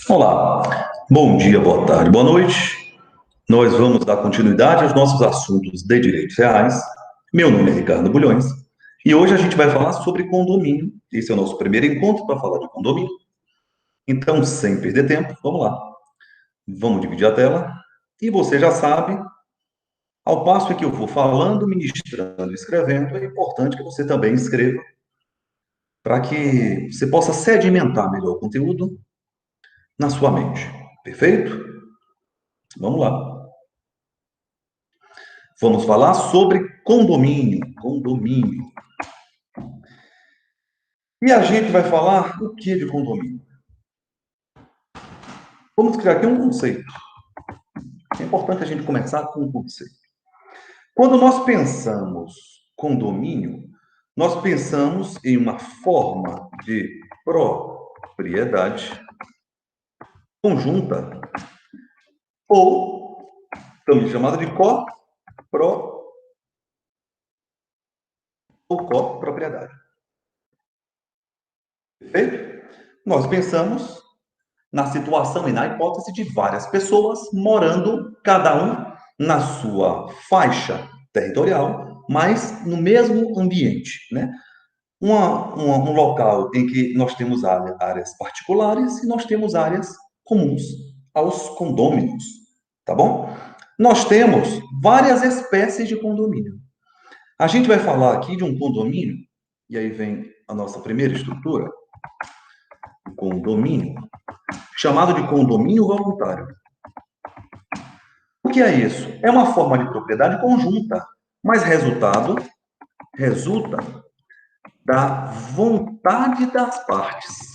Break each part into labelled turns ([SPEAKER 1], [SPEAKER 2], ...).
[SPEAKER 1] Olá, bom dia, boa tarde, boa noite. Nós vamos dar continuidade aos nossos assuntos de direitos reais. Meu nome é Ricardo Bulhões e hoje a gente vai falar sobre condomínio. Esse é o nosso primeiro encontro para falar de condomínio. Então, sem perder tempo, vamos lá. Vamos dividir a tela. E você já sabe, ao passo que eu vou falando, ministrando e escrevendo, é importante que você também escreva para que você possa sedimentar melhor o conteúdo na sua mente. Perfeito? Vamos lá. Vamos falar sobre condomínio. Condomínio. E a gente vai falar o que de condomínio? Vamos criar aqui um conceito. É importante a gente começar com um conceito. Quando nós pensamos condomínio, nós pensamos em uma forma de propriedade conjunta ou também chamada de copropriedade. Perfeito? Nós pensamos na situação e na hipótese de várias pessoas morando, cada um na sua faixa territorial, mas no mesmo ambiente, né? Um local em que nós temos áreas particulares e nós temos áreas comuns aos condôminos, tá bom? Nós temos várias espécies de condomínio. A gente vai falar aqui de um condomínio, e aí vem a nossa primeira estrutura, o condomínio, chamado de condomínio voluntário. O que é isso? É uma forma de propriedade conjunta, mas resulta da vontade das partes.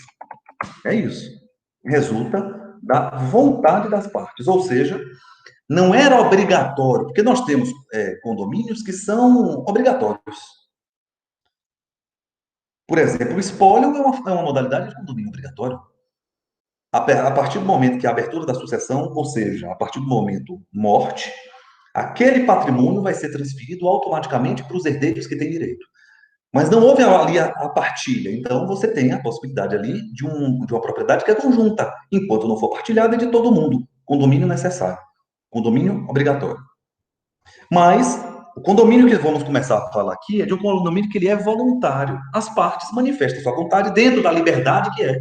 [SPEAKER 1] É isso. Resulta da vontade das partes, ou seja, não era obrigatório, porque nós temos condomínios que são obrigatórios. Por exemplo, o espólio é uma modalidade de condomínio obrigatório. A partir do momento que a abertura da sucessão, ou seja, a partir do momento morte, aquele patrimônio vai ser transferido automaticamente para os herdeiros que têm direito. Mas não houve ali a partilha. Então, você tem a possibilidade ali de uma propriedade que é conjunta, enquanto não for partilhada, é de todo mundo. Condomínio necessário. Condomínio obrigatório. Mas o condomínio que vamos começar a falar aqui é de um condomínio que ele é voluntário. As partes manifestam sua vontade dentro da liberdade que é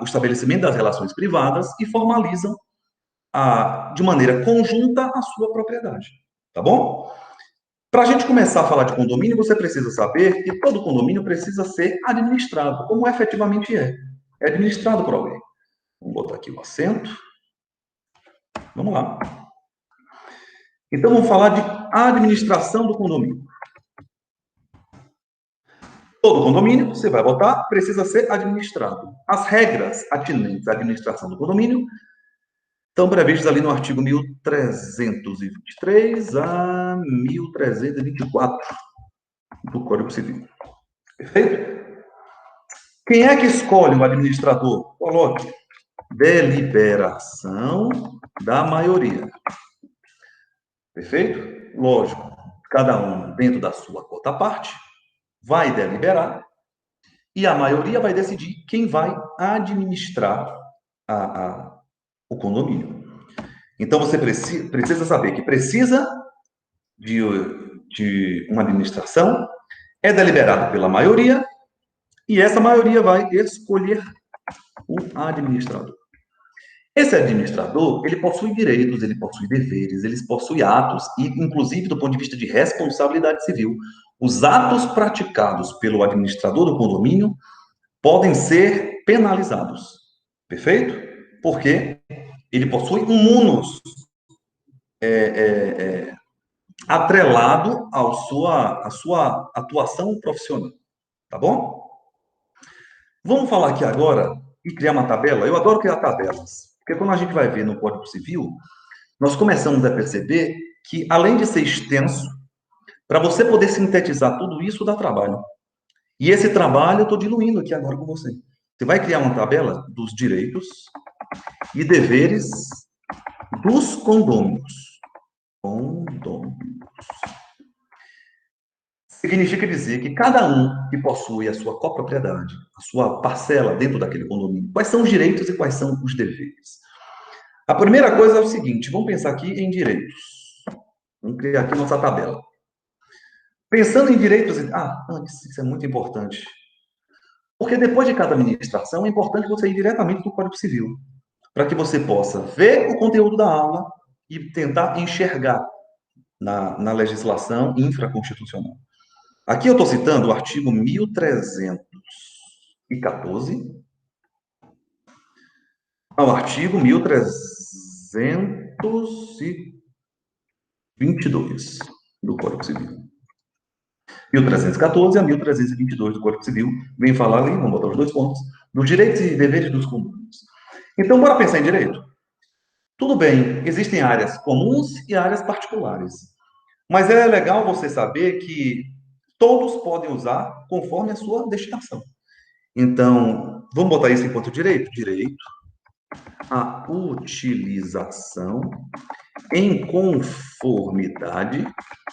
[SPEAKER 1] o estabelecimento das relações privadas e formalizam de maneira conjunta a sua propriedade. Tá bom? Para a gente começar a falar de condomínio, você precisa saber que todo condomínio precisa ser administrado, como efetivamente é. É administrado por alguém. Vamos botar aqui o acento. Vamos lá. Então, vamos falar de administração do condomínio. Todo condomínio, você vai botar, precisa ser administrado. As regras atinentes à administração do condomínio estão previstas ali no artigo 1323 a 1324 do Código Civil. Perfeito? Quem é que escolhe o administrador? Coloque deliberação da maioria. Perfeito? Lógico, cada um dentro da sua cota parte vai deliberar e a maioria vai decidir quem vai administrar o condomínio. Então você precisa saber que precisa de uma administração, é deliberado pela maioria e essa maioria vai escolher o administrador. Esse administrador, ele possui direitos, ele possui deveres, ele possui atos, e inclusive do ponto de vista de responsabilidade civil, os atos praticados pelo administrador do condomínio podem ser penalizados. Perfeito? Porque ele possui um munus atrelado à sua atuação profissional. Tá bom? Vamos falar aqui agora e criar uma tabela. Eu adoro criar tabelas, porque quando a gente vai ver no Código Civil, nós começamos a perceber que, além de ser extenso, para você poder sintetizar tudo isso, dá trabalho. E esse trabalho eu estou diluindo aqui agora com você. Você vai criar uma tabela dos direitos e deveres dos condôminos. Condôminos. Significa dizer que cada um que possui a sua copropriedade, a sua parcela dentro daquele condomínio, quais são os direitos e quais são os deveres. A primeira coisa é o seguinte, vamos pensar aqui em direitos. Vamos criar aqui nossa tabela. Pensando em direitos... antes, isso é muito importante. Porque depois de cada ministração, é importante você ir diretamente no Código Civil, para que você possa ver o conteúdo da aula e tentar enxergar na legislação infraconstitucional. Aqui eu estou citando o artigo 1314 ao artigo 1322 do Código Civil. 1314 a 1322 do Código Civil vem falar ali, vamos botar os dois pontos, dos direitos e deveres dos condôminos. Então, bora pensar em direito? Tudo bem, existem áreas comuns e áreas particulares. Mas é legal você saber que todos podem usar conforme a sua destinação. Então, vamos botar isso enquanto direito? Direito à utilização em conformidade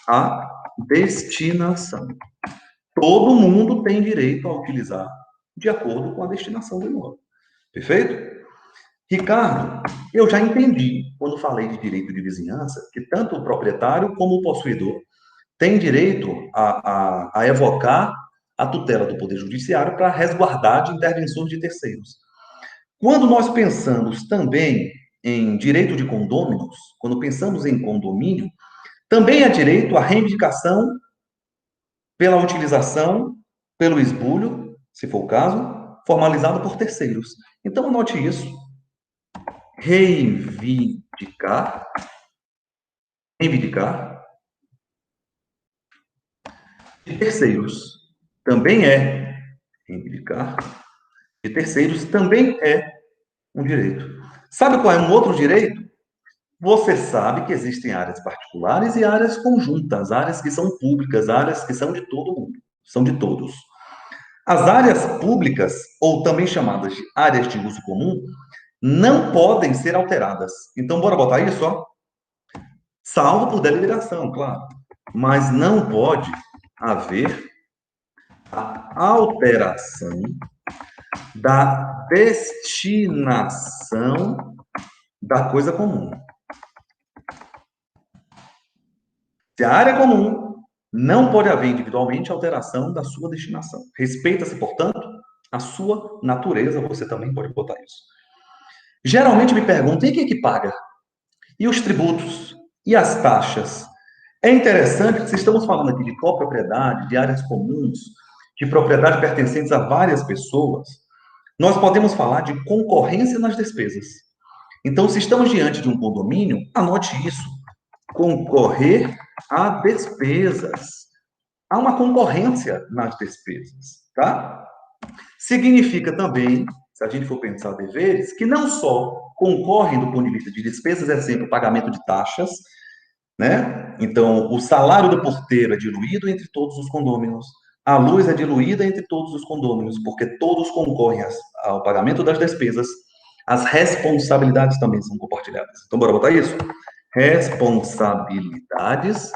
[SPEAKER 1] à destinação. Todo mundo tem direito a utilizar de acordo com a destinação do imóvel. Perfeito? Ricardo, eu já entendi, quando falei de direito de vizinhança, que tanto o proprietário como o possuidor têm direito a evocar a tutela do Poder Judiciário para resguardar de intervenções de terceiros. Quando nós pensamos também em direito de condôminos, quando pensamos em condomínio, também há direito à reivindicação pela utilização, pelo esbulho, se for o caso, formalizado por terceiros. Então, anote isso. Reivindicar de terceiros também é reivindicar de terceiros também é um direito. Sabe qual é um outro direito? Você sabe que existem áreas particulares e áreas conjuntas, áreas que são públicas, áreas que são de todo mundo, são de todos. As áreas públicas, ou também chamadas de áreas de uso comum, não podem ser alteradas. Então, bora botar isso, ó. Salvo por deliberação, claro. Mas não pode haver a alteração da destinação da coisa comum. Se a área é comum, não pode haver individualmente alteração da sua destinação. Respeita-se, portanto, a sua natureza, você também pode botar isso. Geralmente me perguntam, e quem é que paga? E os tributos? E as taxas? É interessante que se estamos falando aqui de copropriedade, de áreas comuns, de propriedade pertencentes a várias pessoas, nós podemos falar de concorrência nas despesas. Então, se estamos diante de um condomínio, anote isso. Concorrer a despesas. Há uma concorrência nas despesas, tá? Significa também, se a gente for pensar deveres, que não só concorrem do ponto de vista de despesas, é sempre o pagamento de taxas, né? Então, o salário do porteiro é diluído entre todos os condôminos, a luz é diluída entre todos os condôminos, porque todos concorrem ao pagamento das despesas, as responsabilidades também são compartilhadas. Então, bora botar isso? Responsabilidades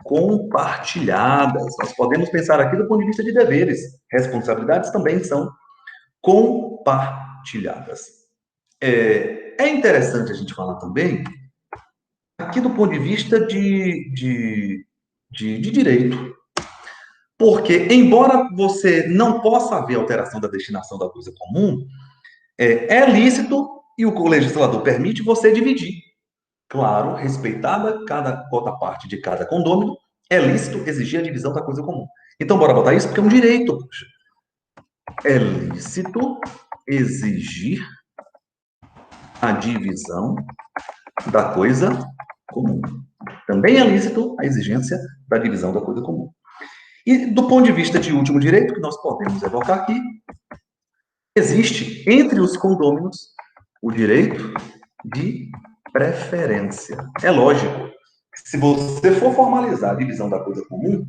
[SPEAKER 1] compartilhadas. Nós podemos pensar aqui do ponto de vista de deveres. Responsabilidades também são compartilhadas. É interessante a gente falar também aqui do ponto de vista de direito. Porque, embora você não possa haver alteração da destinação da coisa comum, é lícito, e o legislador permite você dividir. Claro, respeitada cada parte de cada condômino, é lícito exigir a divisão da coisa comum. Então, bora botar isso, porque é um direito. Poxa. É lícito exigir a divisão da coisa comum. Também é lícito a exigência da divisão da coisa comum. E do ponto de vista de último direito, que nós podemos evocar aqui, existe entre os condôminos o direito de preferência. É lógico, se você for formalizar a divisão da coisa comum,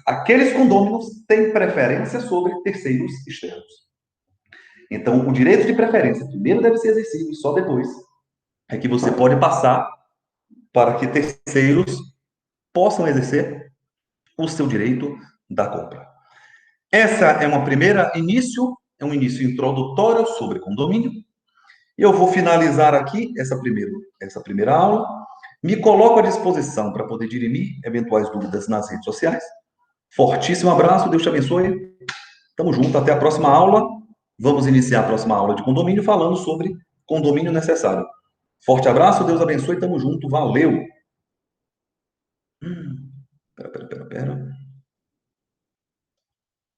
[SPEAKER 1] aqueles condôminos têm preferência sobre terceiros externos. Então, o direito de preferência primeiro deve ser exercido e só depois é que você pode passar para que terceiros possam exercer o seu direito da compra. Essa é uma primeira início, é um início introdutório sobre condomínio. E eu vou finalizar aqui essa primeira aula. Me coloco à disposição para poder dirimir eventuais dúvidas nas redes sociais. Fortíssimo abraço, Deus te abençoe. Tamo junto, até a próxima aula. Vamos iniciar a próxima aula de condomínio falando sobre condomínio necessário. Forte abraço, Deus abençoe, tamo junto, valeu. Pera.